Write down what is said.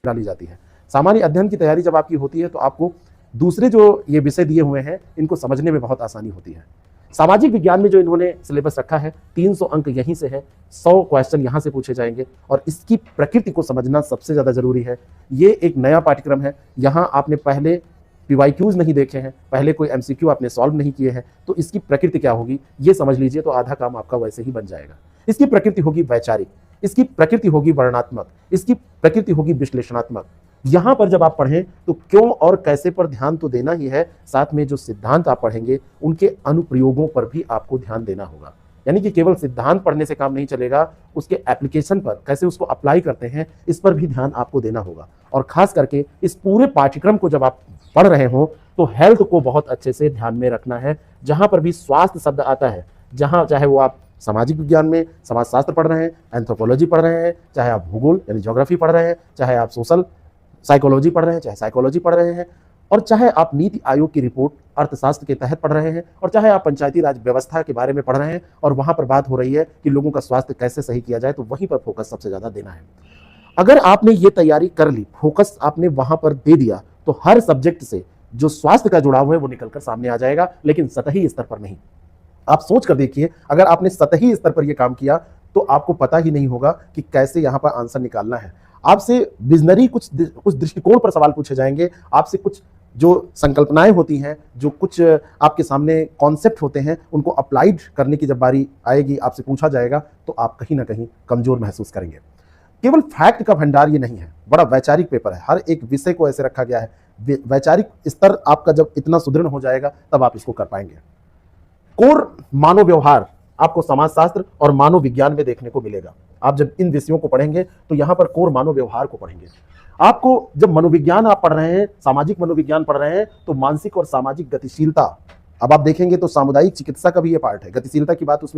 डाली जाती है। सामान्य अध्ययन की तैयारी जब आपकी होती है तो आपको दूसरे जो ये विषय दिए हुए हैं इनको समझने में बहुत आसानी होती है। सामाजिक विज्ञान में जो इन्होंने सिलेबस रखा है 300 अंक यहीं से है, 100 क्वेश्चन यहाँ से पूछे जाएंगे और इसकी प्रकृति को समझना सबसे ज़्यादा जरूरी है। ये एक नया पाठ्यक्रम है, यहाँ आपने पहले PYQs नहीं देखे हैं, पहले कोई MCQ आपने सॉल्व नहीं किए हैं, तो इसकी प्रकृति क्या होगी ये समझ लीजिए तो आधा काम आपका वैसे ही बन जाएगा। इसकी प्रकृति होगी वैचारिक, इसकी प्रकृति होगी वर्णनात्मक, इसकी प्रकृति होगी विश्लेषणात्मक। यहां पर जब आप पढ़ें तो क्यों और कैसे पर ध्यान तो देना ही है, साथ में जो सिद्धांत आप पढ़ेंगे उनके अनुप्रयोगों पर भी आपको ध्यान देना होगा। यानी कि केवल सिद्धांत पढ़ने से काम नहीं चलेगा, उसके एप्लीकेशन पर कैसे उसको अप्लाई करते हैं इस पर भी ध्यान आपको देना होगा। और खास करके इस पूरे पाठ्यक्रम को जब आप पढ़ रहे हो तो हेल्थ को बहुत अच्छे से ध्यान में रखना है। जहां पर भी स्वास्थ्य शब्द आता है, जहां चाहे वो आप सामाजिक विज्ञान में समाजशास्त्र पढ़ रहे हैं, एंथ्रोपोलॉजी पढ़ रहे हैं, चाहे आप भूगोल यानी ज्योग्राफी पढ़ रहे हैं, चाहे आप सोशल साइकोलॉजी पढ़ रहे हैं, चाहे साइकोलॉजी पढ़ रहे हैं, और चाहे आप नीति आयोग की रिपोर्ट अर्थशास्त्र के तहत पढ़ रहे हैं, और चाहे आप पंचायती राज व्यवस्था के बारे में पढ़ रहे हैं और वहां पर बात हो रही है कि लोगों का स्वास्थ्य कैसे सही किया जाए, तो वहीं पर फोकस सबसे ज्यादा देना है। अगर आपने ये तैयारी कर ली, फोकस आपने वहां पर दे दिया, तो हर सब्जेक्ट से जो स्वास्थ्य का जुड़ाव है वो निकलकर सामने आ जाएगा, लेकिन सतही स्तर पर नहीं। आप सोच कर देखिए, अगर आपने सतही स्तर पर यह काम किया तो आपको पता ही नहीं होगा कि कैसे यहां पर आंसर निकालना है। आपसे विजनरी कुछ दृष्टिकोण पर सवाल पूछे जाएंगे, आपसे कुछ जो संकल्पनाएं होती हैं, जो कुछ आपके सामने कॉन्सेप्ट होते हैं, उनको अप्लाइड करने की जब बारी आएगी, आपसे पूछा जाएगा, तो आप कहीं ना कहीं कमजोर महसूस करेंगे। केवल फैक्ट का भंडार ये नहीं है, बड़ा वैचारिक पेपर है। हर एक विषय को ऐसे रखा गया है, वैचारिक स्तर आपका जब इतना सुदृढ़ हो जाएगा तब आप इसको कर पाएंगे। कोर मानव व्यवहार आपको समाजशास्त्र और मानव विज्ञान में देखने को मिलेगा। आप जब इन विषयों को पढ़ेंगे तो यहां पर कोर मानव व्यवहार को पढ़ेंगे। आपको जब मनोविज्ञान आप पढ़ रहे हैं, सामाजिक मनोविज्ञान पढ़ रहे हैं, तो मानसिक और सामाजिक गतिशीलता, अब आप देखेंगे तो सामुदायिक चिकित्सा का भी ये पार्ट है, गतिशीलता की बात उसमें